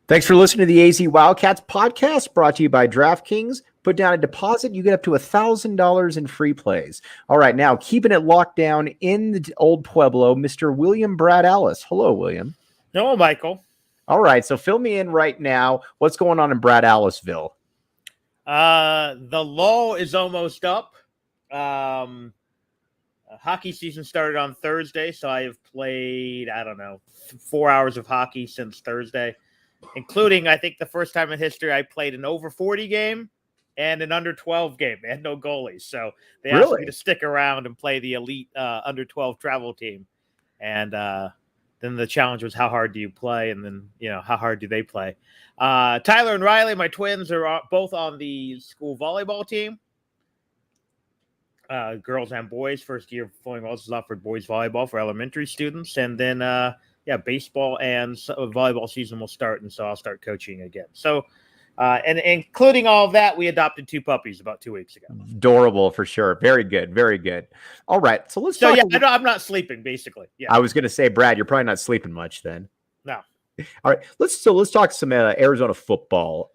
Thanks for listening to the AZ Wildcats podcast brought to you by DraftKings. Put down a deposit, you get up to $1,000 in free plays. All right, now keeping it locked down in the old Pueblo, Mr. William Brad Ellis. Hello, William. Hello, Michael. All right, so fill me in right now. What's going on in Brad Ellisville? The lull is almost up. Hockey season started on Thursday, so I have played, 4 hours of hockey since Thursday, including, I think, the first time in history I played an over 40 game and an under 12 game. They had no goalies, so they asked me to stick around and play the elite under 12 travel team. And then the challenge was, how hard do you play? And then, how hard do they play? Tyler and Riley, my twins, are both on the school volleyball team. Girls and boys, first year of volleyball is offered boys volleyball for elementary students. And then, baseball and volleyball season will start. And so I'll start coaching again. So, and including all of that, we adopted 2 puppies about 2 weeks ago. Adorable for sure. Very good. Very good. All right. So let's talk. I'm not sleeping, basically. Yeah. I was going to say, Brad, you're probably not sleeping much then. No. All right. Let's talk some Arizona football.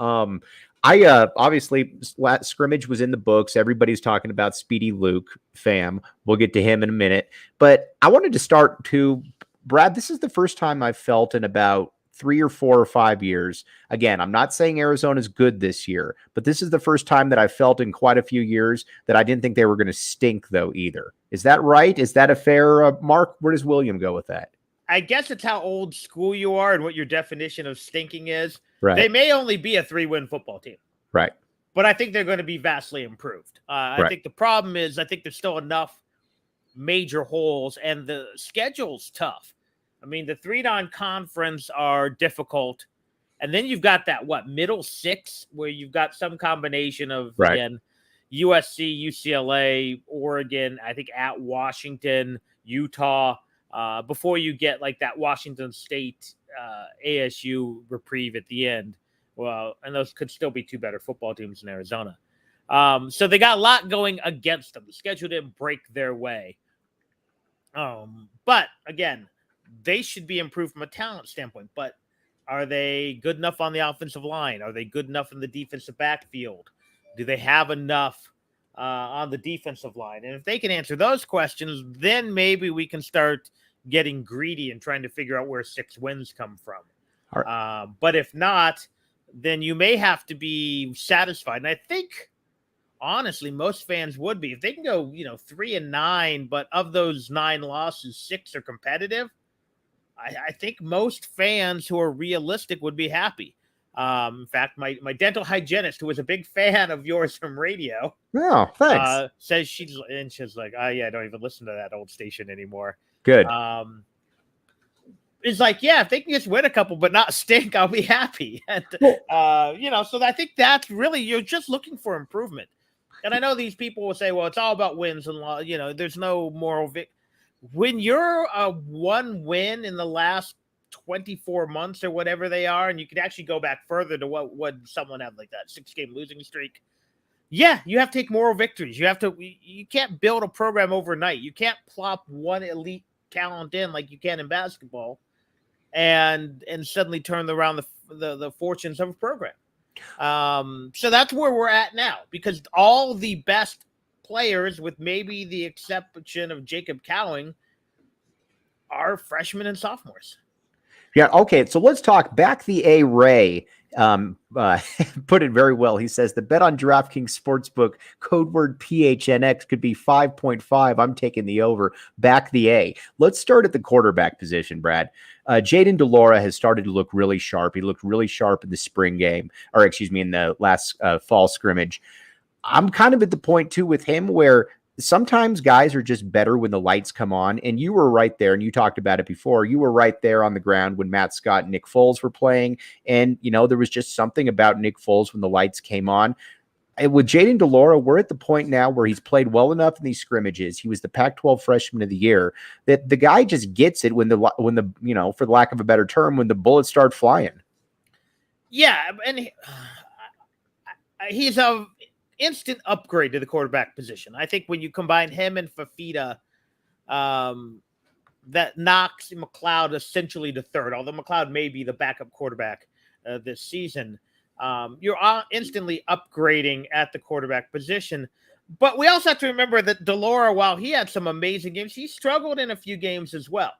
Obviously scrimmage was in the books. Everybody's talking about Speedy Luke fam. We'll get to him in a minute, but I wanted to start to Brad. This is the first time I've felt in about 3 or 4 or 5 years. Again, I'm not saying Arizona's good this year, but this is the first time that I felt in quite a few years that I didn't think they were going to stink though either. Is that right? Is that a fair mark? Where does William go with that? I guess it's how old school you are and what your definition of stinking is. Right. They may only be a 3-win football team. Right. But I think they're going to be vastly improved. I think the problem is I think there's still enough major holes, and the schedule's tough. I mean, the 3 non-conference are difficult. And then you've got that, middle 6, where you've got some combination of, again, USC, UCLA, Oregon, I think at Washington, Utah, before you get like that Washington State ASU reprieve at the end. Well, and those could still be 2 better football teams in Arizona. So they got a lot going against them. The schedule didn't break their way. But again, they should be improved from a talent standpoint. But are they good enough on the offensive line? Are they good enough in the defensive backfield? Do they have enough on the defensive line? And if they can answer those questions, then maybe we can start getting greedy and trying to figure out where 6 wins come from. Right. But if not, then you may have to be satisfied. And I think, honestly, most fans would be. If they can go, 3-9, but of those 9 losses, 6 are competitive, I think most fans who are realistic would be happy. In fact, my dental hygienist, who was a big fan of yours from radio, thanks. Says she's like, I don't even listen to that old station anymore. Good. It's like, if they can just win a couple but not stink, I'll be happy. And, so I think that's really, you're just looking for improvement. And I know these people will say, well, it's all about wins and there's no moral when you're a 1 win in the last 24 months or whatever they are, and you could actually go back further to what someone had like that 6-game losing streak. Yeah, you have to take moral victories. You can't build a program overnight. You can't plop one elite talent in like you can in basketball and suddenly turn around the fortunes of a program. So that's where we're at now, because all the best players, with maybe the exception of Jacob Cowing, are freshmen and sophomores. Yeah. Okay. So let's talk back. The A Ray put it very well. He says the bet on DraftKings Sportsbook code word PHNX could be 5.5. I'm taking the over. Back the A. Let's start at the quarterback position, Brad. Jaden DeLaura has started to look really sharp. He looked really sharp in the spring game, in the last fall scrimmage. I'm kind of at the point too with him where sometimes guys are just better when the lights come on. And you were right there, and you talked about it before. You were right there on the ground when Matt Scott and Nick Foles were playing. And, there was just something about Nick Foles when the lights came on. And with Jaden DeLaura, we're at the point now where he's played well enough in these scrimmages. He was the Pac-12 Freshman of the Year, that the guy just gets it when the for the lack of a better term, when the bullets start flying. Yeah, and he's a instant upgrade to the quarterback position. I think when you combine him and Fafita, that knocks McLeod essentially to third, although McLeod may be the backup quarterback this season, you're instantly upgrading at the quarterback position. But we also have to remember that de Laura, while he had some amazing games, he struggled in a few games as well.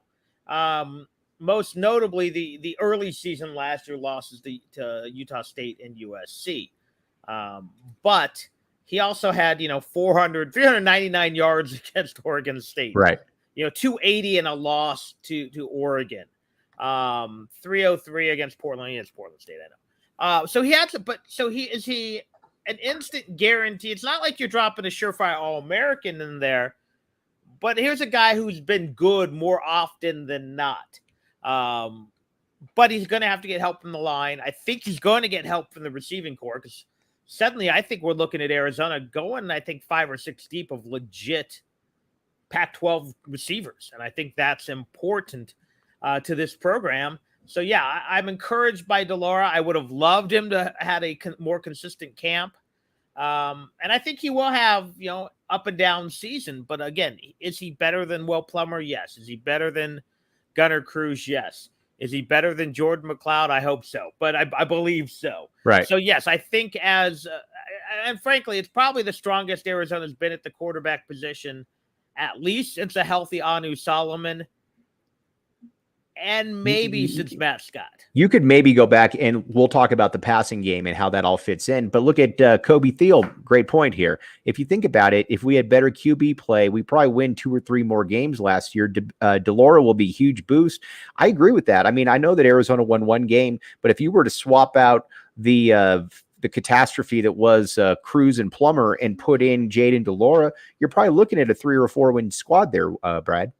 Most notably, the early season last year losses to Utah State and USC. But he also had, 399 yards against Oregon State. Right. 280 in a loss to Oregon. 303 against Portland. It's Portland State, I know. So he had to, is he an instant guarantee? It's not like you're dropping a surefire All-American in there, but here's a guy who's been good more often than not. But he's going to have to get help from the line. I think he's going to get help from the receiving corps, because suddenly I think we're looking at Arizona going, I think, 5 or 6 deep of legit Pac-12 receivers. And I think that's important to this program. So, yeah, I'm encouraged by de Laura. I would have loved him to have a more consistent camp. And I think he will have, up and down season. But again, is he better than Will Plummer? Yes. Is he better than Gunnar Cruz? Yes. Is he better than Jordan McLeod? I hope so. But I believe so. Right. So, yes, I think and frankly, it's probably the strongest Arizona's been at the quarterback position, at least since a healthy Anu Solomon, and maybe since Matt Scott. You could maybe go back and we'll talk about the passing game and how that all fits in. But look at Kobe Thiel. Great point here. If you think about it, if we had better QB play, we probably win 2 or 3 more games last year. De Laura will be a huge boost. I agree with that. I mean, I know that Arizona won 1 game, but if you were to swap out the catastrophe that was Cruz and Plummer and put in Jaden de Laura, you're probably looking at a 3 or 4 win squad there, Brad.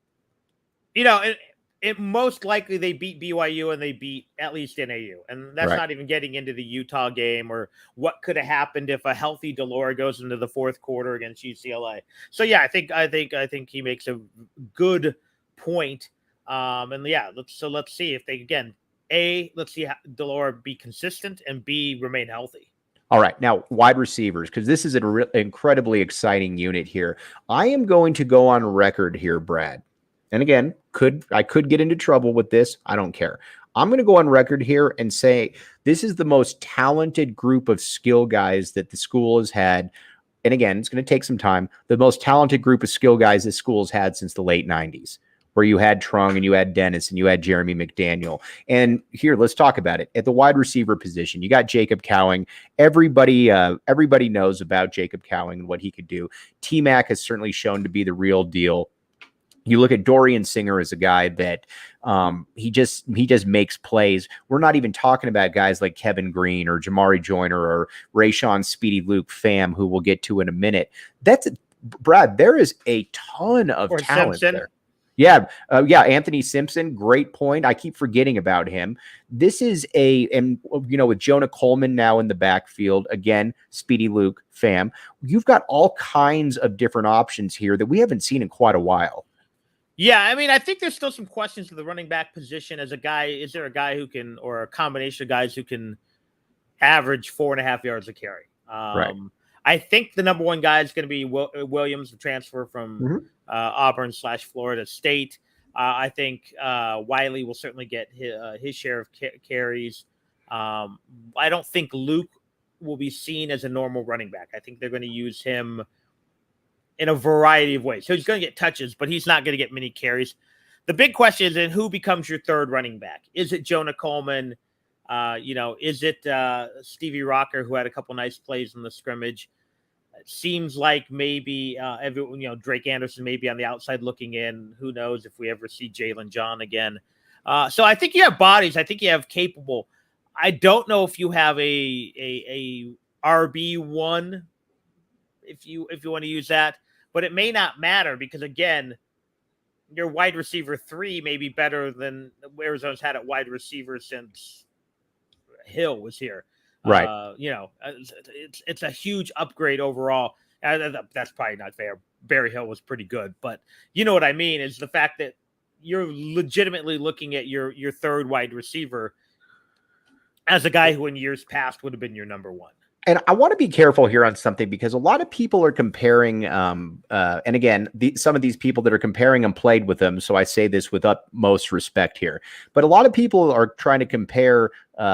It most likely they beat BYU and they beat at least NAU. And that's not even getting into the Utah game or what could have happened if a healthy de Laura goes into the 4th quarter against UCLA. So yeah, I think he makes a good point. And yeah, let's see if they, again, let's see how de Laura be consistent, and B, remain healthy. All right, now wide receivers, because this is an incredibly exciting unit here. I am going to go on record here, Brad. And again, I could get into trouble with this. I don't care. I'm going to go on record here and say this is the most talented group of skill guys that the school has had. And again, it's going to take some time. The most talented group of skill guys this school has had since the late 90s, where you had Trung and you had Dennis and you had Jeremy McDaniel. And here, let's talk about it. At the wide receiver position, you got Jacob Cowing. Everybody knows about Jacob Cowing and what he could do. T-Mac has certainly shown to be the real deal. You look at Dorian Singer as a guy that he just makes plays. We're not even talking about guys like Kevin Green or Jamari Joyner or Rayshawn Speedy Luke Pham, who we'll get to in a minute. Brad, there is a ton of talent there. Yeah. Anthony Simpson, great point. I keep forgetting about him. This is with Jonah Coleman now in the backfield, again, Speedy Luke Pham, you've got all kinds of different options here that we haven't seen in quite a while. Yeah, I mean, I think there's still some questions to the running back position as a guy. Is there a guy who can, or a combination of guys who can average 4.5 yards a carry? Right. I think the number one guy is going to be Williams, the transfer from Auburn/Florida State. I think Wiley will certainly get his share of carries. I don't think Luke will be seen as a normal running back. I think they're going to use him in a variety of ways. So he's going to get touches, but he's not going to get many carries. The big question is then who becomes your third running back? Is it Jonah Coleman? Is it Stevie Rocker, who had a couple nice plays in the scrimmage? It seems like maybe Drake Anderson maybe on the outside looking in. Who knows if we ever see Jalen John again? So I think you have bodies. I think you have capable. I don't know if you have a RB1, if you want to use that, but it may not matter because again, your wide receiver 3 may be better than Arizona's had at wide receiver since Hill was here. Right. It's a huge upgrade overall. That's probably not fair. Barry Hill was pretty good, but you know what I mean is the fact that you're legitimately looking at your third wide receiver as a guy who in years past would have been your number one. And I want to be careful here on something because a lot of people are comparing, and again, some of these people that are comparing him played with him. So I say this with utmost respect here. But a lot of people are trying to compare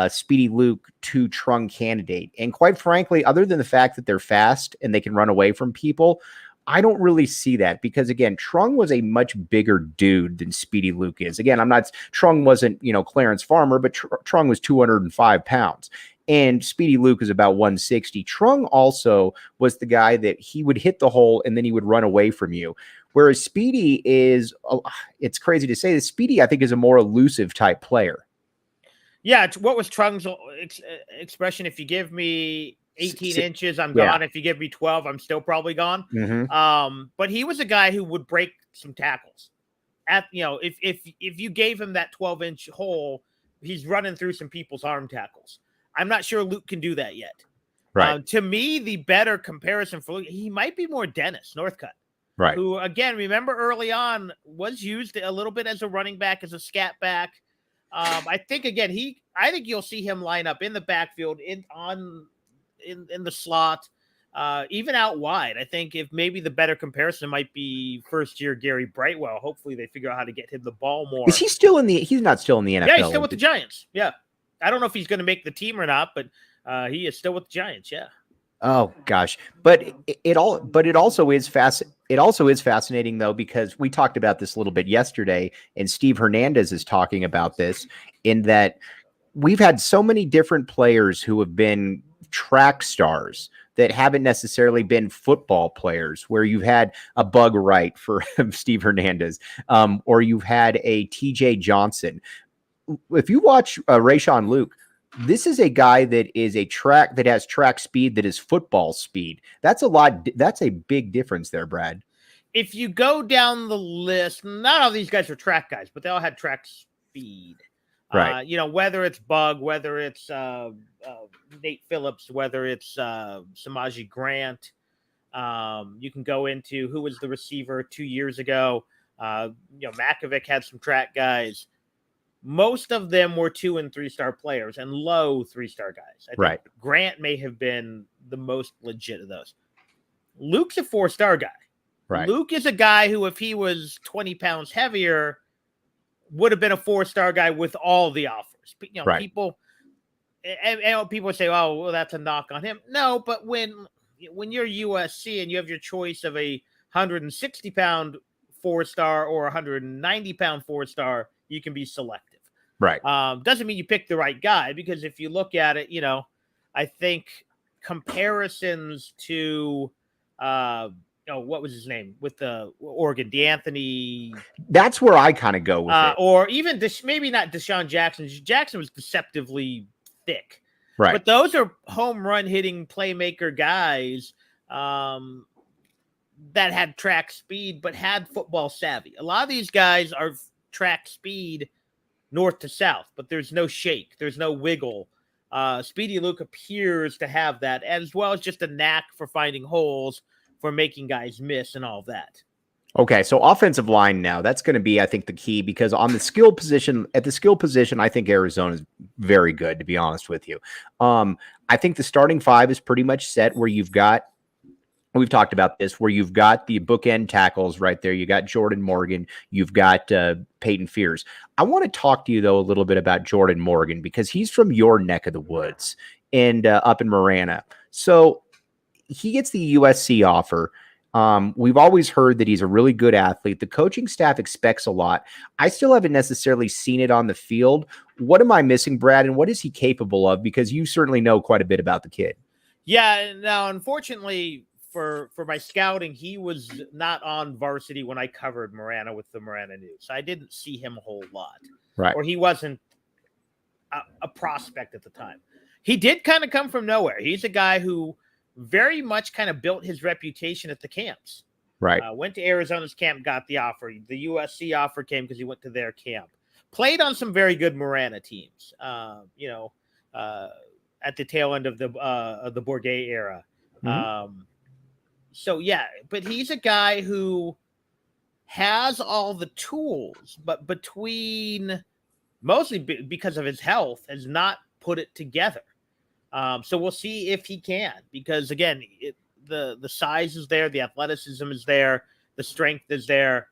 Speedy Luke to Trung Candidate. And quite frankly, other than the fact that they're fast and they can run away from people, I don't really see that because, again, Trung was a much bigger dude than Speedy Luke is. Again, Trung wasn't, Clarence Farmer, but Trung was 205 pounds. And Speedy Luke is about 160. Trung also was the guy that he would hit the hole and then he would run away from you. Whereas Speedy is, it's crazy to say that Speedy, I think, is a more elusive type player. Yeah. What was Trung's expression? If you give me 18 inches, I'm gone. If you give me 12, I'm still probably gone. Mm-hmm. But he was a guy who would break some tackles. If you gave him that 12-inch hole, he's running through some people's arm tackles. I'm not sure Luke can do that yet. Right. To me, the better comparison for Luke, he might be more Dennis Northcutt. Right. Who, again, remember early on was used a little bit as a running back, as a scat back. I think, again, I think you'll see him line up in the backfield, in the slot, even out wide. I think if maybe the better comparison might be first-year Gary Brightwell. Hopefully they figure out how to get him the ball more. Is he still he's not still in the NFL? Yeah, he's still with the Giants. Yeah. I don't know if he's going to make the team or not, but he is still with the Giants. Yeah. Oh gosh, but it also is fascinating though, because we talked about this a little bit yesterday, and Steve Hernandez is talking about this, in that we've had so many different players who have been track stars that haven't necessarily been football players, where you've had a Bug Wright for Steve Hernandez, or you've had a TJ Johnson. If you watch Rayshawn Luke, this is a guy that has track speed that is football speed. That's a big difference there, Brad. If you go down the list, not all these guys are track guys, but they all had track speed. Right. Whether it's Bug, whether it's Nate Phillips, whether it's Samaje Grant. You can go into who was the receiver 2 years ago. Makovic had some track guys. Most of them were 2- and 3-star players and low 3-star guys. I think Grant may have been the most legit of those. Luke's a 4-star guy. Right. Luke is a guy who, if he was 20 pounds heavier, would have been a 4-star guy with all the offers. People would say, "Oh, well, that's a knock on him." No, but when you're USC and you have your choice of a 160-pound 4-star or a 190-pound 4-star, you can be selective. Right. Doesn't mean you pick the right guy, because if you look at it, I think comparisons to, what was his name with the Oregon, DeAnthony. That's where I kind of go with it. Or even maybe not Deshaun Jackson. Jackson was deceptively thick. Right. But those are home run hitting playmaker guys that had track speed, but had football savvy. A lot of these guys are track speed north to south, but there's no shake. There's no wiggle. Speedy Luke appears to have that, as well as just a knack for finding holes, for making guys miss and all that. Okay, so offensive line now, that's going to be, I think, the key, because at the skill position, I think Arizona is very good, to be honest with you. I think the starting five is pretty much set, where we've talked about this, where you've got the bookend tackles right there. You got Jordan Morgan. You've got Peyton Fears. I want to talk to you, though, a little bit about Jordan Morgan, because he's from your neck of the woods and up in Marana. So he gets the USC offer. We've always heard that he's a really good athlete. The coaching staff expects a lot. I still haven't necessarily seen it on the field. What am I missing, Brad? And what is he capable of? Because you certainly know quite a bit about the kid. Yeah. Now, unfortunately, for my scouting, he was not on varsity when I covered Marana with the Marana News. I didn't see him a whole lot. Right. Or he wasn't a prospect at the time. He did kind of come from nowhere. He's a guy who very much kind of built his reputation at the camps. Right. Went to Arizona's camp, got the offer. The USC offer came because he went to their camp. Played on some very good Marana teams. At the tail end of the Bourget era. Mm-hmm. So yeah, but he's a guy who has all the tools, but mostly because of his health, has not put it together. So we'll see if he can, because again, the size is there, the athleticism is there, the strength is there.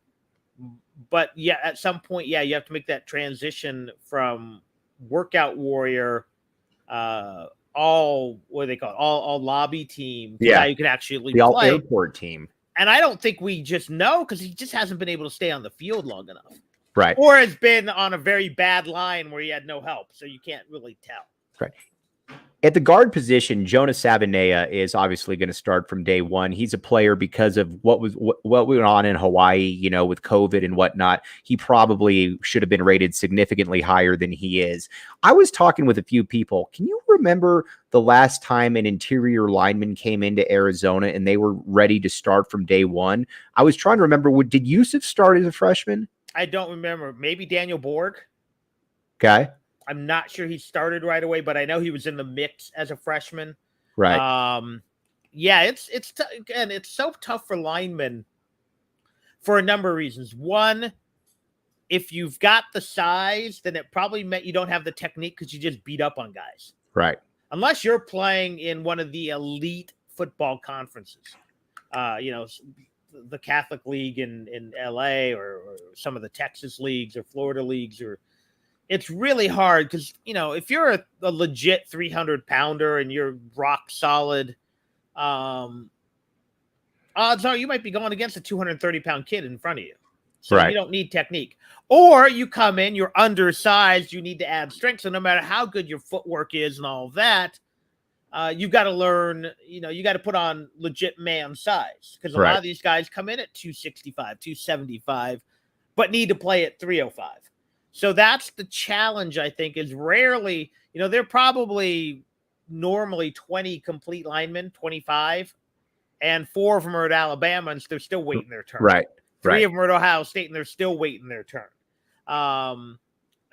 But yeah, at some point, yeah, you have to make that transition from workout warrior, all what do they call it, all lobby team, to now you can actually the all play. airport team. And I don't think we just know, because he just hasn't been able to stay on the field long enough. Right. Or has been on a very bad line where he had no help. So you can't really tell. Right. At the guard position, Jonah Sabinea is obviously going to start from day one. He's a player because of what went on in Hawaii, with COVID and whatnot. He probably should have been rated significantly higher than he is. I was talking with a few people. Can you remember the last time an interior lineman came into Arizona and they were ready to start from day one? I was trying to remember, did Yusuf start as a freshman? I don't remember. Maybe Daniel Borg. Okay. I'm not sure he started right away, but I know he was in the mix as a freshman. Right. Yeah, it's again, it's so tough for linemen for a number of reasons. One, if you've got the size, then it probably meant you don't have the technique because you just beat up on guys. Right. Unless you're playing in one of the elite football conferences, the Catholic League in LA, or some of the Texas leagues or Florida leagues, or it's really hard because, if you're a legit 300-pounder and you're rock solid, odds are you might be going against a 230-pound kid in front of you. So You don't need technique. Or you come in, you're undersized, you need to add strength. So no matter how good your footwork is and all of that, you've got to learn, you got to put on legit man size, because a lot of these guys come in at 265, 275, but need to play at 305. So that's the challenge, I think, is rarely, they're probably normally 20 complete linemen, 25, and 4 of them are at Alabama, and they're still waiting their turn. Right. 3 of them are at Ohio State, and they're still waiting their turn. I'm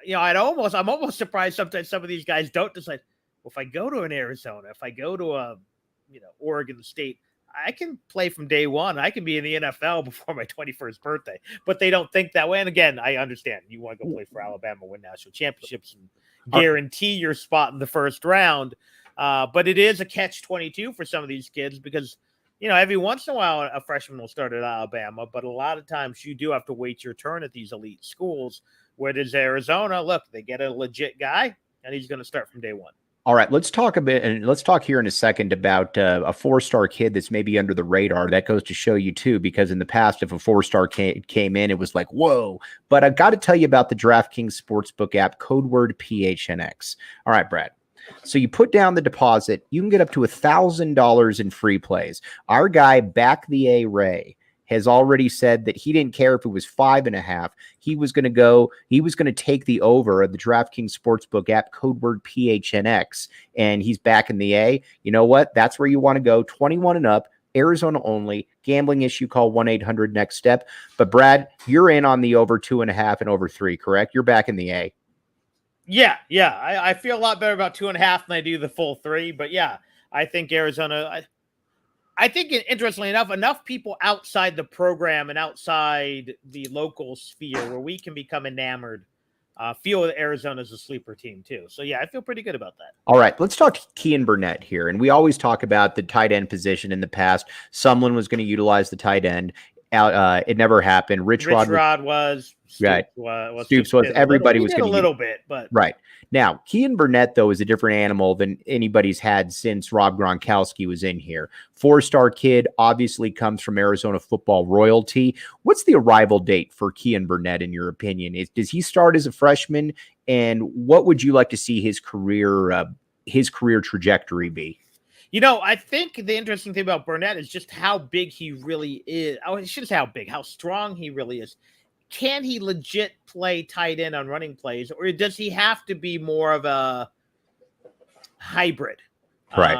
almost surprised sometimes some of these guys don't decide, well, if I go to an Arizona, if I go to a, Oregon State, I can play from day one. I can be in the NFL before my 21st birthday, but they don't think that way. And again, I understand you want to go play for Alabama, win national championships, and guarantee your spot in the first round. But it is a catch-22 for some of these kids, because, every once in a while a freshman will start at Alabama, but a lot of times you do have to wait your turn at these elite schools. Where does Arizona? Look, they get a legit guy, and he's going to start from day one. All right, let's talk a bit, and let's talk here in a second about a 4-star kid that's maybe under the radar. That goes to show you too, because in the past, if a 4-star came in, it was like, whoa. But I've got to tell you about the DraftKings Sportsbook app, code word PHNX. All right, Brad. So you put down the deposit, you can get up to $1,000 in free plays. Our guy, Back the A Ray, has already said that he didn't care if it was 5.5. He was going to take the over of the DraftKings Sportsbook app, code word PHNX, and he's back in the A. You know what? That's where you want to go. 21 and up, Arizona only. Gambling issue, call 1-800-NEXT-STEP. But Brad, you're in on the over 2.5 and over 3, correct? You're back in the A. Yeah. I feel a lot better about 2.5 than I do the full 3. But yeah, I think Arizona. I think, interestingly enough people outside the program and outside the local sphere where we can become enamored feel that Arizona's a sleeper team too. So yeah, I feel pretty good about that. All right, let's talk Kian Burnett here. And we always talk about the tight end position in the past. Someone was going to utilize the tight end. It never happened. Rich Rod was right. Stoops was. Everybody was going to a little bit, but right. Now, Kian Burnett, though, is a different animal than anybody's had since Rob Gronkowski was in here. 4-star kid, obviously comes from Arizona football royalty. What's the arrival date for Kian Burnett, in your opinion? Does he start as a freshman? And what would you like to see his career trajectory be? I think the interesting thing about Burnett is just how big he really is. I shouldn't say how big, how strong he really is. Can he legit play tight end on running plays, or does he have to be more of a hybrid? Right.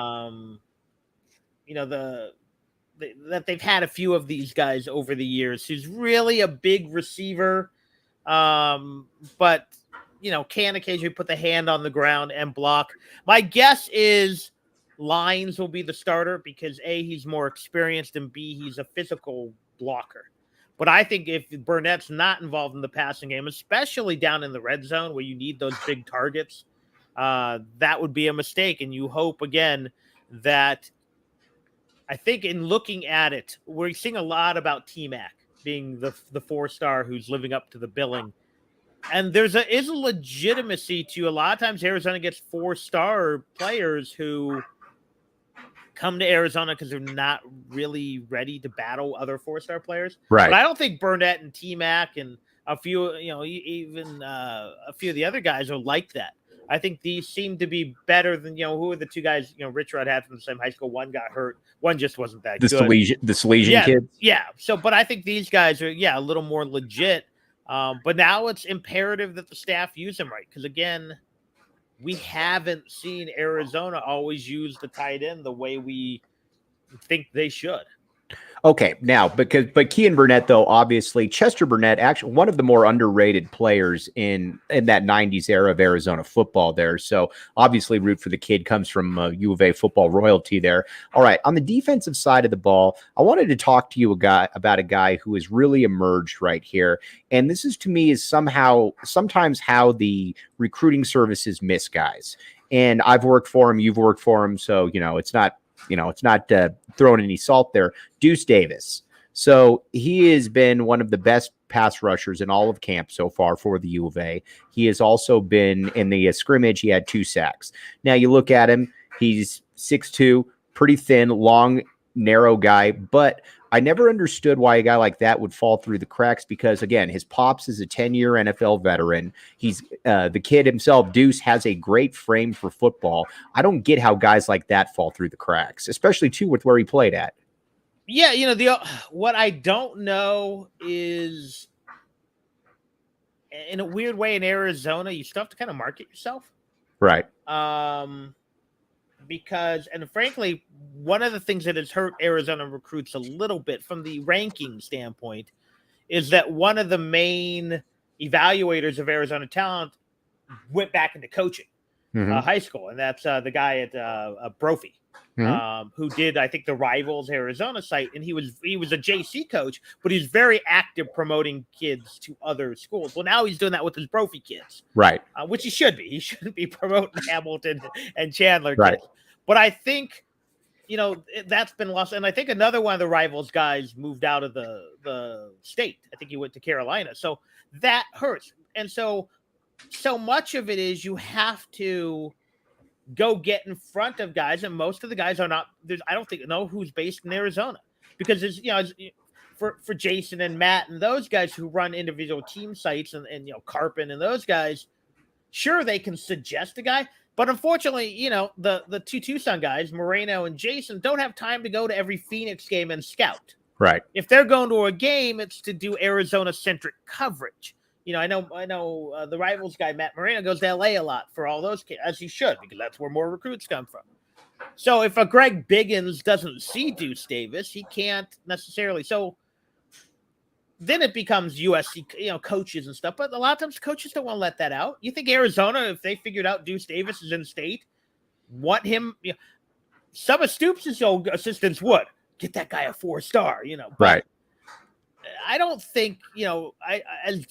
That they've had a few of these guys over the years. He's really a big receiver, but can occasionally put the hand on the ground and block. My guess is Lines will be the starter because A, he's more experienced, and B, he's a physical blocker. But I think if Burnett's not involved in the passing game, especially down in the red zone where you need those big targets, that would be a mistake. And you hope, again, that I think in looking at it, we're seeing a lot about T-Mac being the 4-star who's living up to the billing. And is a legitimacy to a lot of times Arizona gets 4-star players who come to Arizona because they're not really ready to battle other 4-star players. Right. But I don't think Burnett and T-Mac and a few, even a few of the other guys are like that. I think these seem to be better than, who are the two guys, Rich Rod had from the same high school. One got hurt. One just wasn't that good. The Salesian kids. Yeah. So, but I think these guys are, a little more legit. But now it's imperative that the staff use them right. Because again, we haven't seen Arizona always use the tight end the way we think they should. Okay, now but Kian Burnett, though, obviously Chester Burnett, actually one of the more underrated players in that 90s era of Arizona football there. So obviously root for the kid, comes from U of A football royalty there. All right, on the defensive side of the ball, I wanted to talk to you about a guy who has really emerged right here. And this is, to me, is sometimes how the recruiting services miss guys. And I've worked for him, you've worked for him, so it's not throwing any salt there. Deuce Davis. So he has been one of the best pass rushers in all of camp so far for the U of A. He has also been in the scrimmage. He had 2 sacks. Now you look at him, he's 6'2", pretty thin, long, narrow guy, but I never understood why a guy like that would fall through the cracks because, again, his pops is a 10-year NFL veteran. He's the kid himself, Deuce, has a great frame for football. I don't get how guys like that fall through the cracks, especially, too, with where he played at. Yeah, what I don't know is, in a weird way, in Arizona, you still have to kind of market yourself. Right. Because, and frankly, one of the things that has hurt Arizona recruits a little bit from the ranking standpoint is that one of the main evaluators of Arizona talent went back into coaching high school. And that's the guy at Brophy, who did, I think, the Rivals Arizona site. And he was a JC coach, but he's very active promoting kids to other schools. Well, now he's doing that with his Brophy kids. Right. Which he should be. He shouldn't be promoting Hamilton and Chandler kids. But I think, that's been lost. And I think another one of the Rivals guys moved out of the state. I think he went to Carolina. So that hurts. And so much of it is you have to go get in front of guys. And most of the guys are not, I don't know who's based in Arizona, because there's, for Jason and Matt and those guys who run individual team sites and Carpin and those guys, sure, they can suggest a guy. But unfortunately, the two Tucson guys, Moreno and Jason, don't have time to go to every Phoenix game and scout. Right. If they're going to a game, it's to do Arizona-centric coverage. I know the Rivals guy, Matt Moreno, goes to LA a lot for all those kids, as he should, because that's where more recruits come from. So if a Greg Biggins doesn't see Deuce Davis, he can't necessarily. So then it becomes USC, coaches and stuff. But a lot of times coaches don't want to let that out. You think Arizona, if they figured out Deuce Davis is in state, want him, some of Stoops' old assistants would get that guy a 4-star, Right. I don't think,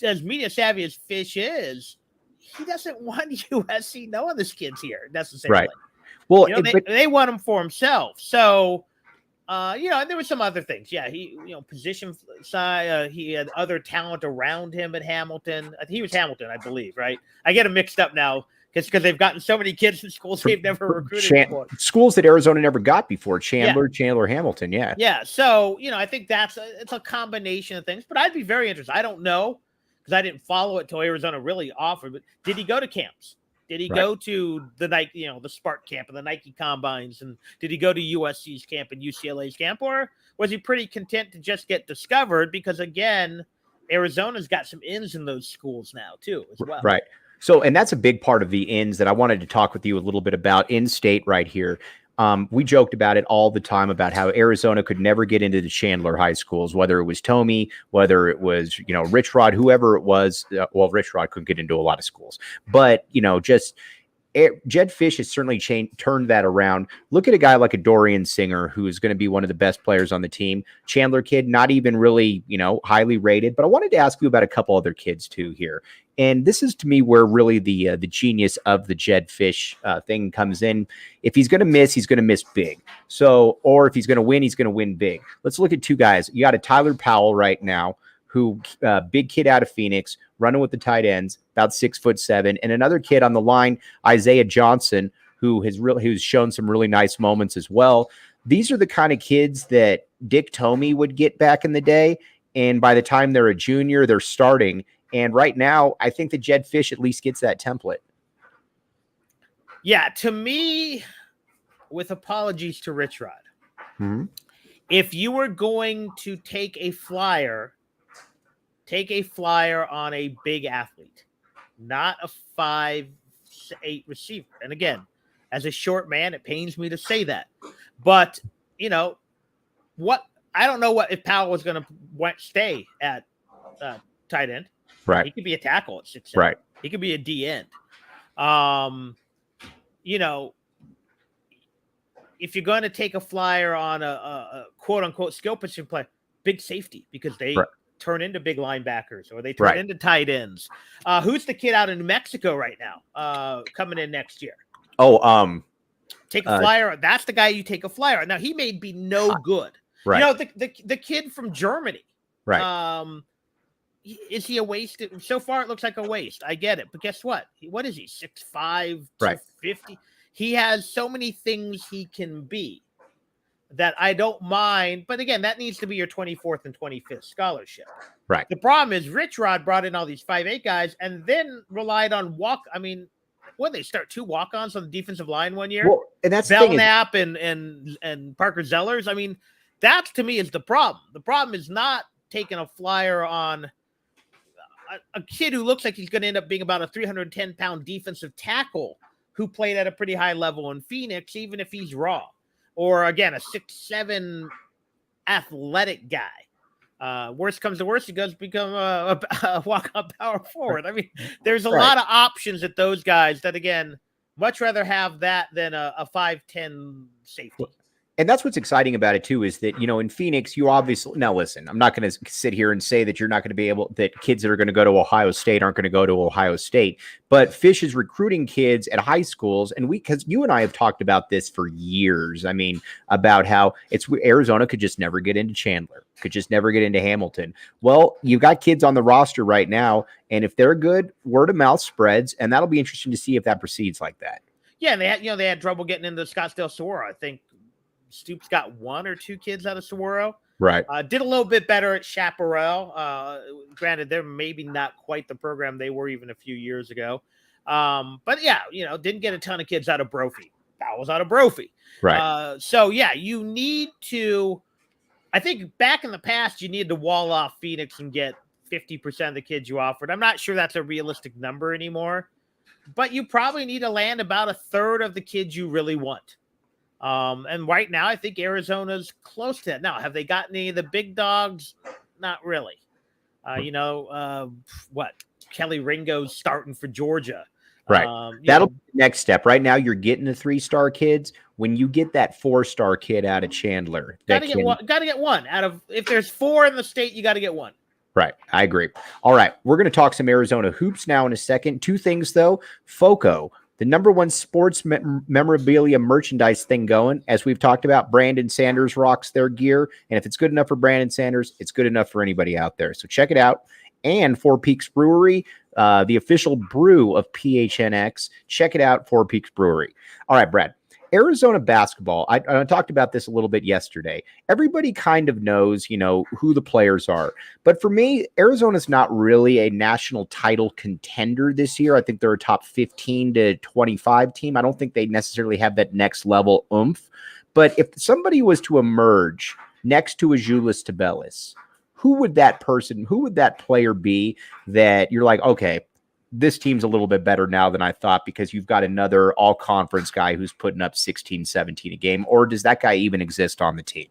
as media savvy as Fish is, he doesn't want USC knowing this kid's here necessarily. Right. Well, they want him for himself. So, and there were some other things. Yeah, he, position side, he had other talent around him at Hamilton. He was Hamilton, I believe, right? I get him mixed up now because they've gotten so many kids in schools they've never recruited before. Schools that Arizona never got before. Chandler, Hamilton, yeah. Yeah, so, I think it's a combination of things. But I'd be very interested. I don't know because I didn't follow it till Arizona really offered. But did he go to camps? Did he go to the Nike, the Spark camp and the Nike combines? And did he go to USC's camp and UCLA's camp? Or was he pretty content to just get discovered? Because, again, Arizona's got some ins in those schools now, too, as well. Right. So, and that's a big part of the ins that I wanted to talk with you a little bit about in state right here. We joked about it all the time about how Arizona could never get into the Chandler high schools, whether it was Tomey, whether it was, Rich Rod, whoever it was. Well, Rich Rod couldn't get into a lot of schools, but, just Jed Fish has certainly turned that around. Look at a guy like a Dorian Singer, who is going to be one of the best players on the team. Chandler kid, not even really, highly rated. But I wanted to ask you about a couple other kids too here. And this is to me where really the genius of the Jed Fish thing comes in. If he's going to miss, he's going to miss big. So, or if he's going to win big. Let's look at two guys. You got a Tyler Powell right now, who big kid out of Phoenix, running with the tight ends, about 6'7", and another kid on the line, Isaiah Johnson, who's shown some really nice moments as well. These are the kind of kids that Dick Tomey would get back in the day, and by the time they're a junior, they're starting. And right now, I think that Jed Fish at least gets that template. Yeah, to me, with apologies to Rich Rod, if you were going to take a flyer on a big athlete, not a 5'8" receiver. And again, as a short man, it pains me to say that. But, what I don't know if Powell was going to stay at tight end. Right. He could be a tackle at 6'7". Right. He could be a D end. If you're going to take a flyer on a quote unquote skill position play, big safety, because they turn into big linebackers or they turn into tight ends. Who's the kid out in New Mexico right now coming in next year? Take a flyer. That's the guy you take a flyer on. Now, he may be no good. Right. The kid from Germany. Right. Is he a waste? So far, it looks like a waste. I get it. But guess what? What is he? 6'5", 250? He has so many things he can be that I don't mind. But again, that needs to be your 24th and 25th scholarship. Right. The problem is Rich Rod brought in all these 5'8" guys and then relied on when they start 2 walk-ons on the defensive line one year. Well, and that's Belknap and Parker Zellers. I mean, that to me is the problem. The problem is not taking a flyer on a kid who looks like he's going to end up being about a 310-pound defensive tackle who played at a pretty high level in Phoenix, even if he's raw. Or, again, a 6'7" athletic guy. Worst comes to worst, he goes become a walk-on power forward. I mean, there's a lot of options at those guys that, again, much rather have that than a 5'10" safety. And that's what's exciting about it, too, is that, in Phoenix, you obviously – now, listen, I'm not going to sit here and say that you're not going to be able – that kids that are going to go to Ohio State aren't going to go to Ohio State. But Fish is recruiting kids at high schools, and because you and I have talked about this for years. I mean, about how Arizona could just never get into Chandler, could just never get into Hamilton. Well, you've got kids on the roster right now, and if they're good, word of mouth spreads, and that'll be interesting to see if that proceeds like that. Yeah, and they had trouble getting into Scottsdale Saguaro, I think. Stoops got 1 or 2 kids out of Saguaro. Right. Did a little bit better at Chaparral. Granted, they're maybe not quite the program they were even a few years ago. But yeah, didn't get a ton of kids out of Brophy. Powell's out of Brophy. Right. So yeah, you need to, I think back in the past, you needed to wall off Phoenix and get 50% of the kids you offered. I'm not sure that's a realistic number anymore, but you probably need to land about a third of the kids you really want. And right now, I think Arizona's close to that. Now, have they got any of the big dogs? Not really. Kelly Ringo's starting for Georgia. Right. That'll be the next step. Right now, you're getting the 3-star kids. When you get that 4-star kid out of Chandler, got to get one out of. If there's 4 in the state, you got to get one. Right. I agree. All right. We're going to talk some Arizona hoops now in a second. 2 things, though. FOCO, the #1 sports memorabilia merchandise thing going. As we've talked about, Brandon Sanders rocks their gear. And if it's good enough for Brandon Sanders, it's good enough for anybody out there. So check it out. And Four Peaks Brewery, the official brew of PHNX. Check it out, Four Peaks Brewery. All right, Brad. Arizona basketball, I talked about this a little bit yesterday. Everybody kind of knows, who the players are. But for me, Arizona's not really a national title contender this year. I think they're a top 15 to 25 team. I don't think they necessarily have that next level oomph. But if somebody was to emerge next to a Julius Tabelis, who would that player be that you're like, okay, this team's a little bit better now than I thought because you've got another all-conference guy who's putting up 16, 17 a game? Or does that guy even exist on the team?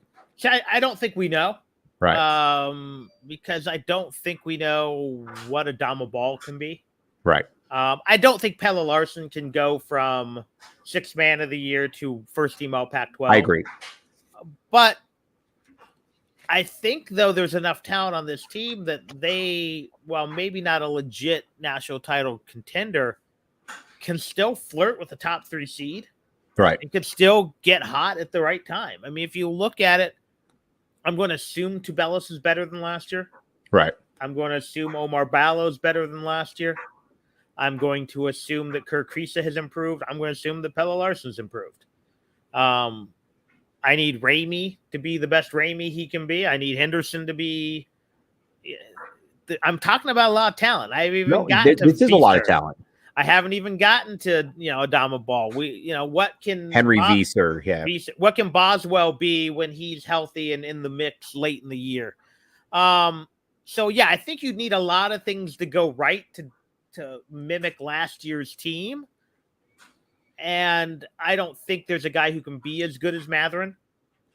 I don't think we know. Right. Because I don't think we know what Adama Ball can be. Right. I don't think Pelle Larsson can go from sixth man of the year to first team All Pac-12. I agree. But I think, though, there's enough talent on this team that they, while maybe not a legit national title contender, can still flirt with the top 3 seed. Right. And could still get hot at the right time. I mean, if you look at it, I'm going to assume Tubelis is better than last year. Right. I'm going to assume Omar Ballo is better than last year. I'm going to assume that Kerr Cressa has improved. I'm going to assume that Pelle Larsson's improved. I need Ramey to be the best Ramey he can be. I need Henderson to be. I'm talking about a lot of talent. I haven't even gotten to this is a lot of talent. I haven't even gotten to Adama Ball. What can Henry Visser? Yeah. What can Boswell be when he's healthy and in the mix late in the year? So yeah, I think you need a lot of things to go right to mimic last year's team. And I don't think there's a guy who can be as good as Matherin.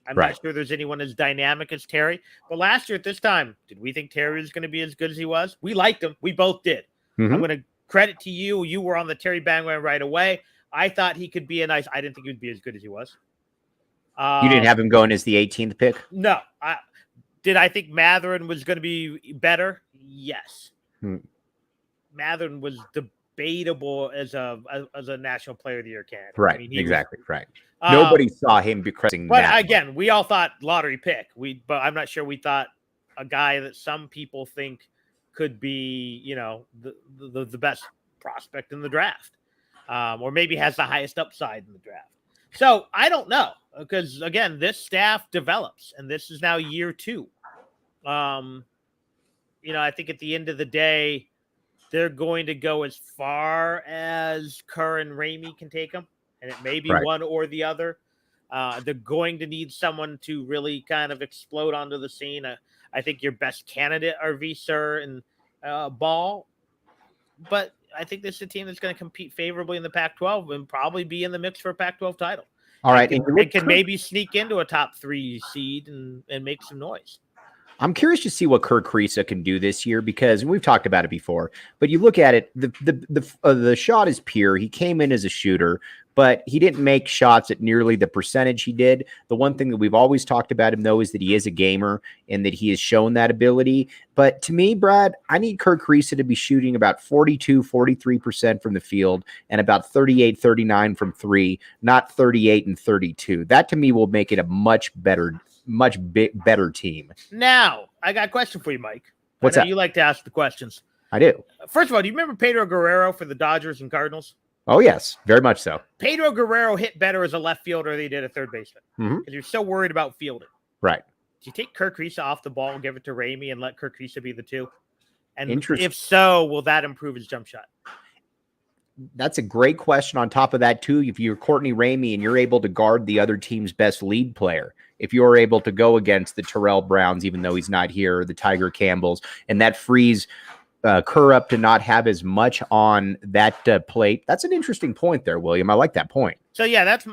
I'm not sure there's anyone as dynamic as Terry. But last year at this time, did we think Terry was going to be as good as he was? We liked him. We both did. Mm-hmm. I'm going to credit to you. You were on the Terry bandwagon right away. I thought he could be I didn't think he would be as good as he was. You didn't have him going as the 18th pick? No. Did I think Matherin was going to be better? Yes. Matherin was debatable as a National Player of the Year candidate. Right. I mean, exactly. Right. Nobody saw him becoming. But again, we all thought lottery pick. But I'm not sure we thought a guy that some people think could be, the best prospect in the draft, or maybe has the highest upside in the draft. So I don't know, because again, this staff develops, and this is now year 2. I think at the end of the day, they're going to go as far as Kerr and Ramey can take them, and it may be one or the other. They're going to need someone to really kind of explode onto the scene. I think your best candidate are Visser and Ball, but I think this is a team that's going to compete favorably in the Pac-12 and probably be in the mix for a Pac-12 title. All right, and can maybe sneak into a top 3 seed and make some noise. I'm curious to see what Kerr Cressa can do this year, because we've talked about it before, but you look at it, the shot is pure. He came in as a shooter, but he didn't make shots at nearly the percentage he did. The one thing that we've always talked about him, though, is that he is a gamer and that he has shown that ability. But to me, Brad, I need Kerr Cressa to be shooting about 43% from the field and about 38-39 from 3, not 38 and 32. That to me will make it a much better team. Now, I got a question for you, Mike. What's that? You like to ask the questions. I do. First of all, do you remember Pedro Guerrero for the Dodgers and Cardinals? Oh, yes. Very much so. Pedro Guerrero hit better as a left fielder than he did a third baseman. Because you're so worried about fielding. Right. Do you take Kerr Cressa off the ball and give it to Ramey and let Kerr Cressa be the 2? And Interesting. If so, will that improve his jump shot? That's a great question. On top of that, too, if you're Courtney Ramey and you're able to guard the other team's best lead player, if you're able to go against the Terrell Browns, even though he's not here, or the Tiger Campbells, and that frees Kerr up to not have as much on that plate. That's an interesting point there, William. I like that point. So, yeah, that's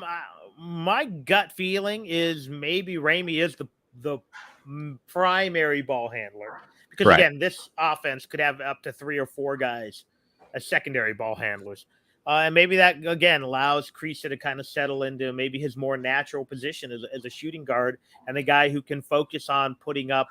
my gut feeling is maybe Ramey is the primary ball handler. Because, again, this offense could have up to 3 or 4 guys as secondary ball handlers. And maybe that, again, allows Cressa to kind of settle into maybe his more natural position as a shooting guard and the guy who can focus on putting up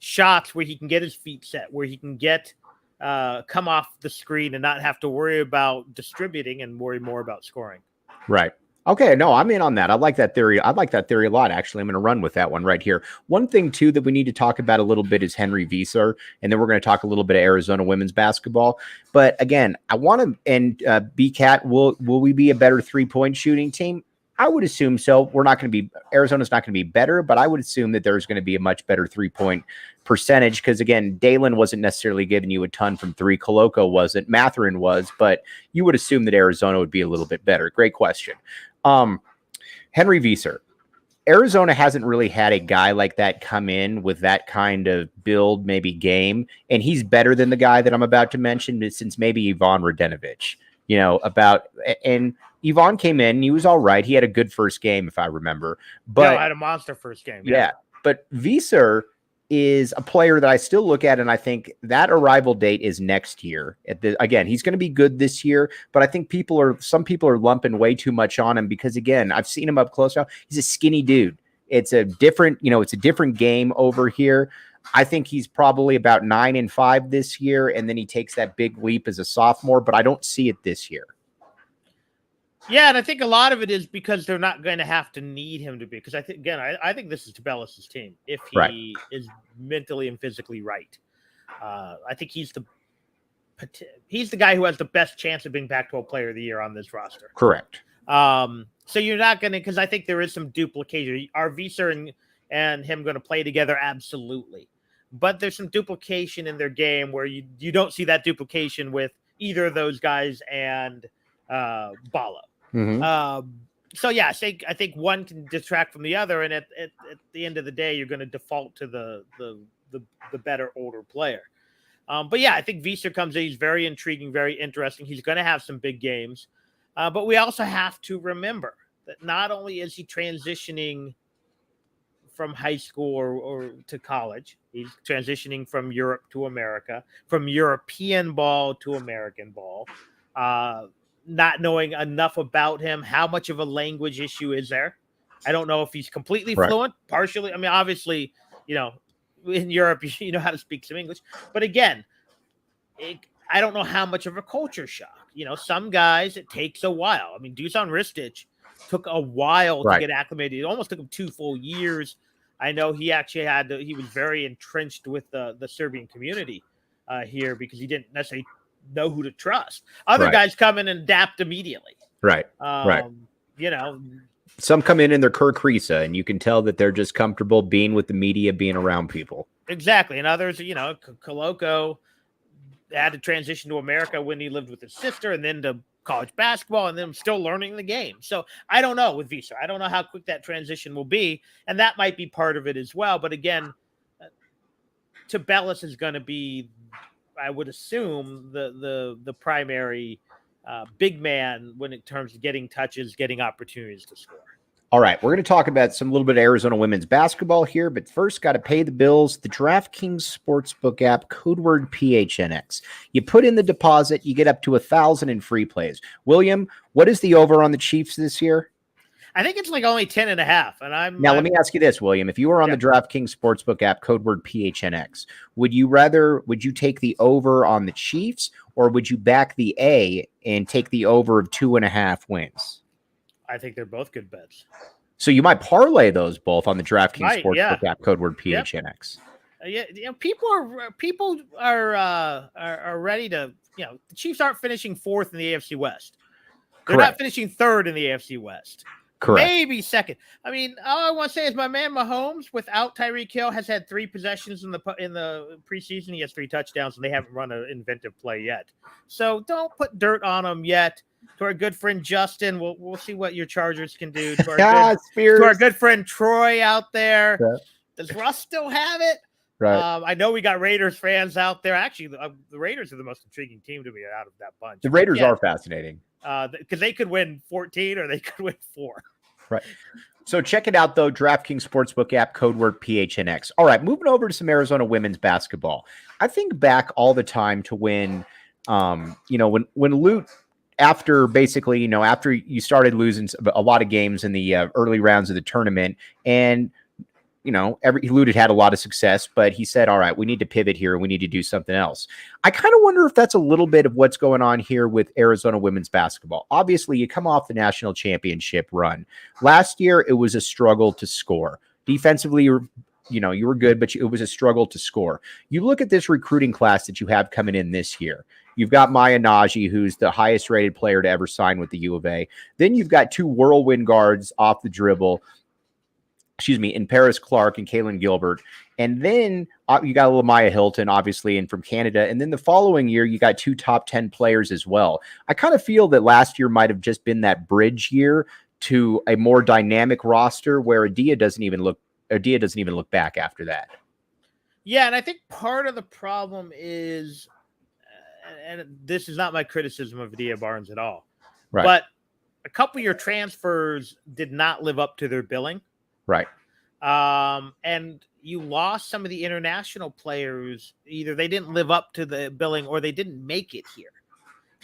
shots where he can get his feet set, where he can get come off the screen and not have to worry about distributing and worry more about scoring. Right. Okay, no, I'm in on that. I like that theory. I like that theory a lot, actually. I'm going to run with that one right here. One thing, too, that we need to talk about a little bit is Henry Visser, and then we're going to talk a little bit of Arizona women's basketball. But, again, I want to – and BCAT, will we be a better three-point shooting team? I would assume so. We're not going to be – Arizona's not going to be better, but I would assume that there's going to be a much better three-point percentage because, again, Dalen wasn't necessarily giving you a ton from 3. Koloko wasn't. Matherin was, but you would assume that Arizona would be a little bit better. Great question. Henry Visser. Arizona hasn't really had a guy like that come in with that kind of build, maybe game, and he's better than the guy that I'm about to mention since maybe Ivan Radenovic. And Ivan came in, he was all right. He had a good first game, if I remember. But had a monster first game. Yeah. But Visser is a player that I still look at, and I think that arrival date is next year. Again, he's going to be good this year, but I think some people are lumping way too much on him because, again, I've seen him up close now. He's a skinny dude. It's a different game over here. I think he's probably about 9-5 this year, and then he takes that big leap as a sophomore, but I don't see it this year. Yeah, and I think a lot of it is because they're not going to have to need him to be. Because I think this is Tabelis' team if he is mentally and physically right. I think he's the guy who has the best chance of being Pac-12 Player of the Year on this roster. Correct. So you're not going to, because I think there is some duplication. Are Visser and him going to play together? Absolutely. But there's some duplication in their game where you don't see that duplication with either of those guys and Bala. Mm-hmm. So yeah, I think one can detract from the other, and at the end of the day, you're going to default to the better older player. But yeah, I think Visser comes in. He's very intriguing, very interesting. He's going to have some big games, but we also have to remember that not only is he transitioning from high school or to college, he's transitioning from Europe to America, from European ball to American ball. Not knowing enough about him. How much of a language issue is there? I don't know if he's completely fluent, partially. I mean, obviously, in Europe, you know how to speak some English. But again, I don't know how much of a culture shock. Some guys, it takes a while. I mean, Dusan Ristic took a while to get acclimated. It almost took him 2 full years. I know he actually he was very entrenched with the Serbian community here because he didn't necessarily know who to trust. Other guys come in and adapt immediately. Right. Some come in and they're Kirk Cressa, and you can tell that they're just comfortable being with the media, being around people. Exactly. And others, Koloko had to transition to America when he lived with his sister and then to college basketball and then still learning the game. So I don't know with Visser. I don't know how quick that transition will be. And that might be part of it as well. But again, Tabelis is going to be, I would assume, the primary big man when it comes to getting touches, getting opportunities to score. All right, we're going to talk about a little bit of Arizona women's basketball here, but first, got to pay the bills. The DraftKings Sportsbook app, code word PHNX. You put in the deposit, you get up to 1,000 in free plays. William, what is the over on the Chiefs this year? I think it's like only 10.5. And let me ask you this, William. If you were on the DraftKings Sportsbook app, code word PHNX, would you take the over on the Chiefs, or would you back the A and take the over of 2.5 wins? I think they're both good bets. So you might parlay those both on the DraftKings Sportsbook app, code word PHNX. People are ready to. The Chiefs aren't finishing 4th in the AFC West. They're not finishing 3rd in the AFC West. Correct. Maybe 2nd. I mean, all I want to say is my man Mahomes, without Tyreek Hill, has had 3 possessions in the preseason. He has 3 touchdowns, and they haven't run an inventive play yet. So don't put dirt on him yet. To our good friend Justin, we'll see what your Chargers can do. To our good friend Troy out there, does Russ still have it? Right. I know we got Raiders fans out there. Actually, the Raiders are the most intriguing team to me out of that bunch. The Raiders are fascinating. Because they could win 14 or they could win 4. Right. So check it out, though. DraftKings Sportsbook app, code word PHNX. All right, moving over to some Arizona women's basketball. I think back all the time to when Lute, after you started losing a lot of games in the early rounds of the tournament, and Lute had a lot of success, but he said, all right, we need to pivot here. We need to do something else. I kind of wonder if that's a little bit of what's going on here with Arizona women's basketball. Obviously, you come off the national championship run. Last year, it was a struggle to score. Defensively, you were good, but it was a struggle to score. You look at this recruiting class that you have coming in this year. You've got Maya Naji, who's the highest rated player to ever sign with the U of A. Then you've got 2 whirlwind guards off the dribble, in Paris Clark and Kaylin Gilbert. And then you got a little Maya Hilton, obviously, and from Canada. And then the following year, you got 2 top 10 players as well. I kind of feel that last year might have just been that bridge year to a more dynamic roster where Adia doesn't even look back after that. Yeah, and I think part of the problem is, and this is not my criticism of Adia Barnes at all, but a couple of your transfers did not live up to their billing. Right. And you lost some of the international players. Either they didn't live up to the billing or they didn't make it here.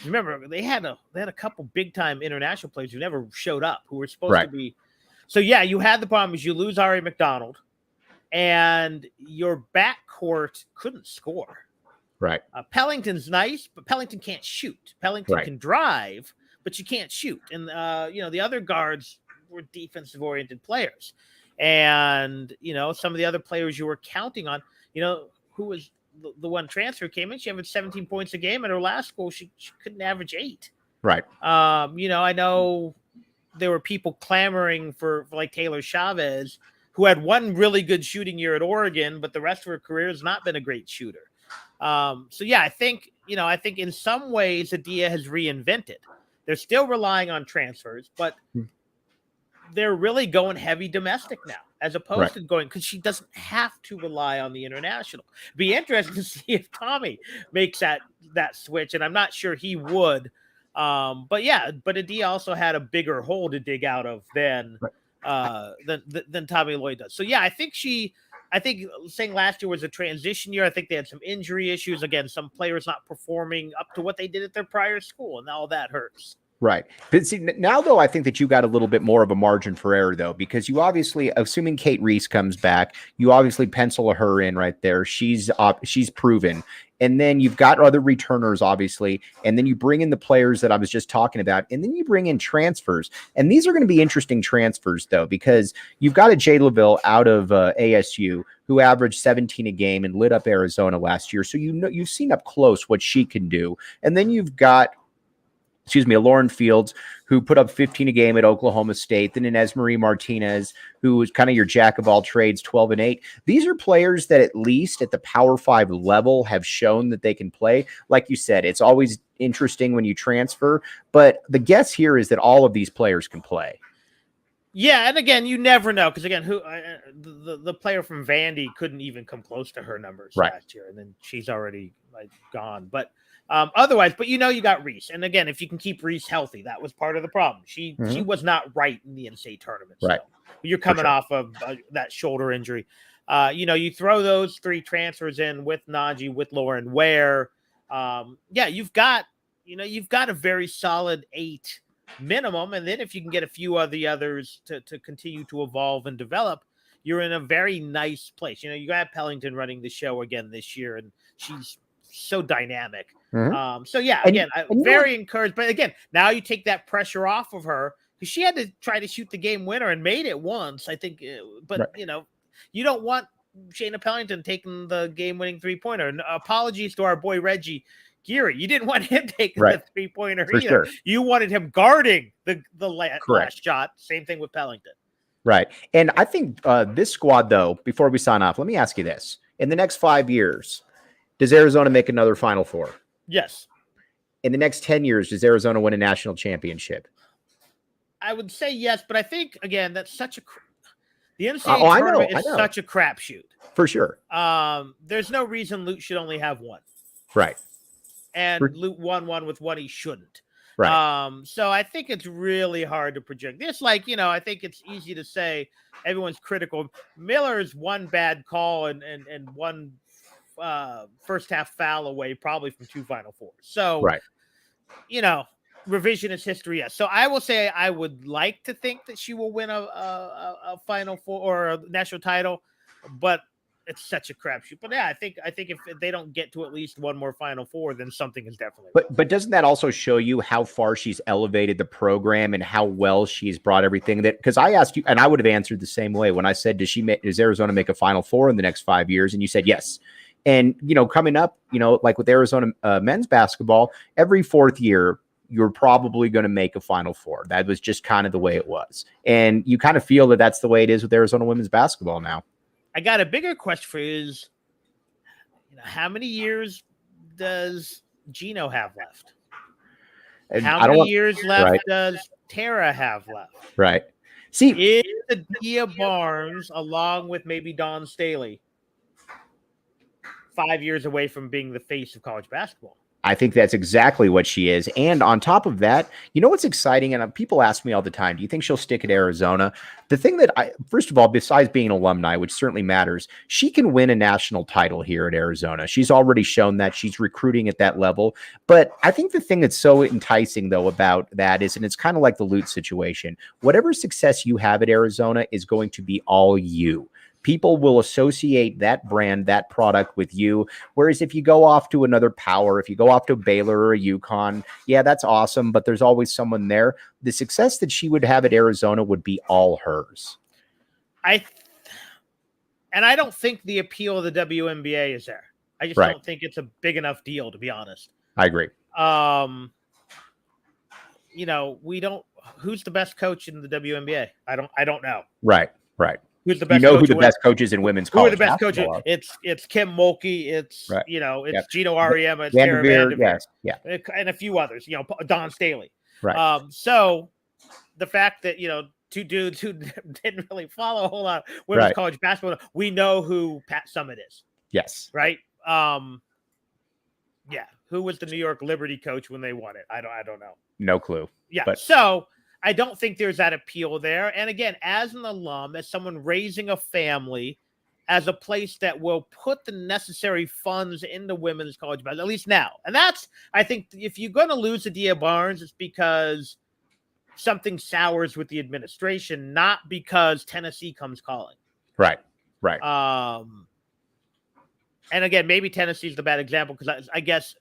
Remember, they had a couple big time international players who never showed up, who were supposed to be. So yeah, you had the problem is you lose Ari McDonald, and your backcourt couldn't score. Right. Pellington's nice, but Pellington can't shoot. Pellington can drive, but you can't shoot. And the other guards were defensive oriented players. And some of the other players you were counting on, who was the one transfer came in, she averaged 17 points a game. At her last school, she couldn't average 8. Right. I know there were people clamoring for like Taylor Chavez, who had one really good shooting year at Oregon, but the rest of her career has not been a great shooter. I think in some ways Adia has reinvented. They're still relying on transfers, but they're really going heavy domestic now, as opposed to going, because she doesn't have to rely on the international. Be interesting to see if Tommy makes that switch, and I'm not sure he would. But Adia also had a bigger hole to dig out of than Tommy Lloyd does. So I think saying last year was a transition year. I think they had some injury issues. Again, some players not performing up to what they did at their prior school, and all that hurts. Right. But see, now, though, I think that you got a little bit more of a margin for error, though, because you obviously, assuming Kate Reese comes back, you obviously pencil her in right there. She's proven. And then you've got other returners, obviously. And then you bring in the players that I was just talking about. And then you bring in transfers. And these are going to be interesting transfers, though, because you've got a Jay LaVille out of ASU who averaged 17 a game and lit up Arizona last year. So you've seen up close what she can do. And then you've got a Lauren Fields who put up 15 a game at Oklahoma State, then an Esmery Martinez, who was kind of your jack of all trades, 12 and 8. These are players that at least at the Power 5 level have shown that they can play. Like you said, it's always interesting when you transfer, but the guess here is that all of these players can play. Yeah, and again, you never know, because again, the player from Vandy couldn't even come close to her numbers last year, and then she's already gone. But otherwise, you got Reese, and again, if you can keep Reese healthy, that was part of the problem. She was not right in the NCAA tournament. Right, so you're coming off of that shoulder injury. You throw those 3 transfers in with Najee, with Lauren Ware. You've got a very solid 8 minimum, and then if you can get a few of the others to continue to evolve and develop, you're in a very nice place. You got Pellington running the show again this year, and she's so dynamic. I'm very encouraged. But again, now you take that pressure off of her, because she had to try to shoot the game winner and made it once, I think. But you don't want Shayna Pellington taking the game-winning 3-pointer. And apologies to our boy Reggie Geary. You didn't want him taking the 3-pointer either. Sure. You wanted him guarding the last shot. Same thing with Pellington. Right. And I think this squad, though, before we sign off, let me ask you this. In the next 5 years, does Arizona make another Final Four? Yes. In the next 10 years, does Arizona win a national championship? I would say yes, but I think, again, that's such a the NCAA tournament is such a crapshoot. For sure. There's no reason Luke should only have one. Right. And Luke won one with one he shouldn't. Right. So I think it's really hard to project this. I think it's easy to say everyone's critical. Miller's one bad call and one first half foul away, probably from 2 Final Fours. So, revisionist history. Yes. So I will say I would like to think that she will win a Final Four or a national title, but it's such a crapshoot. But I think if they don't get to at least one more Final Four, then something is definitely. But doesn't that also show you how far she's elevated the program and how well she's brought everything that? Because I asked you, and I would have answered the same way when I said, does Arizona make a Final Four in the next 5 years? And you said yes. And coming up, like with Arizona men's basketball, every 4th year, you're probably going to make a Final Four. That was just kind of the way it was. And you kind of feel that that's the way it is with Arizona women's basketball now. I got a bigger question for you is, how many years does Gino have left? And how many years left does Tara have left? Right. See, is Adia Barnes, along with maybe Dawn Staley, 5 years away from being the face of college basketball? I think that's exactly what she is. And on top of that, you know what's exciting? And people ask me all the time, do you think she'll stick at Arizona? The thing that first of all, besides being an alumni, which certainly matters, she can win a national title here at Arizona. She's already shown that. She's recruiting at that level. But I think the thing that's so enticing, though, about that is, and it's kind of like the Lute situation, whatever success you have at Arizona is going to be all you. People will associate that brand, that product with you. Whereas if you go off to another power, if you go off to Baylor or a UConn, yeah, that's awesome, but there's always someone there. The success that she would have at Arizona would be all hers. I don't think the appeal of the WNBA is there. I just don't think it's a big enough deal, to be honest. I agree. Who's the best coach in the WNBA? I don't know. Right. Who's the best? Who the best coaches in women's college? Who are the best coaches? It's Kim Mulkey. It's Gino Auriemma. It's Tara Vanderveer, and a few others. Don Staley. Right. So the fact that two dudes who didn't really follow a whole lot of women's college basketball, we know who Pat Summitt is. Yes. Right. Who was the New York Liberty coach when they won it? I don't know. No clue. Yeah. But so I don't think there's that appeal there. And again, as an alum, as someone raising a family, as a place that will put the necessary funds into women's college basketball, at least now. And that's, I think, if you're going to lose Adia Barnes, it's because something sours with the administration, not because Tennessee comes calling. Right. And again, maybe Tennessee's the bad example because I guess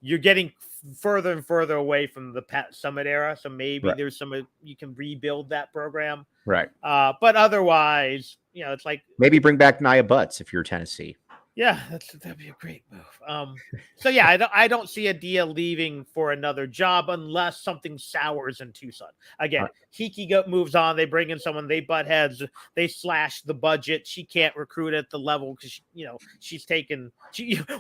you're getting further and further away from the Pat Summitt era. So maybe there's you can rebuild that program. Right. But otherwise, it's like maybe bring back Nia Butts if you're Tennessee. Yeah, that'd be a great move. So yeah, I don't see Adia leaving for another job unless something sours in Tucson. Again, Kiki moves on. They bring in someone. They butt heads. They slash the budget. She can't recruit at the level because she's taken.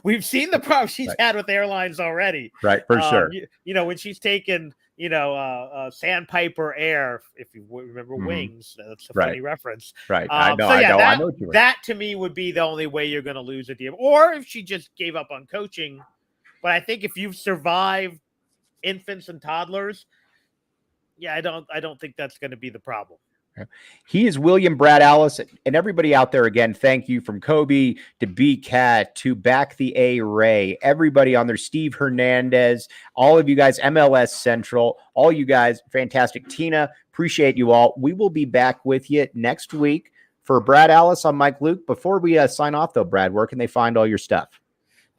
We've seen the problem she's had with airlines already. Right, for sure. When she's taken. Sandpiper Air, if you remember Wings, that's a funny reference. Right. I know. That to me would be the only way you're going to lose a deal. Or if she just gave up on coaching. But I think if you've survived infants and toddlers, I don't think that's going to be the problem. He is William Brad Alice, and everybody out there, again, thank you from Kobe to B-Cat to Back the A Ray, everybody on there, Steve Hernandez, all of you guys, MLS Central, all you guys, fantastic. Tina, appreciate you all. We will be back with you next week. For Brad Alice, I'm Mike Luke. Before we sign off, though, Brad, where can they find all your stuff?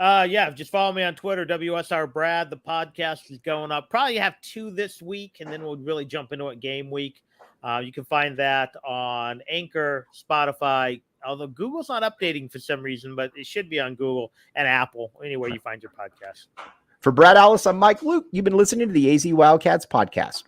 Just follow me on Twitter, WSR Brad. The podcast is going up. Probably have 2 this week, and then we'll really jump into it game week. You can find that on Anchor, Spotify, although Google's not updating for some reason, but it should be on Google and Apple, anywhere you find your podcast. For Brad Alice, I'm Mike Luke. You've been listening to the AZ Wildcats podcast.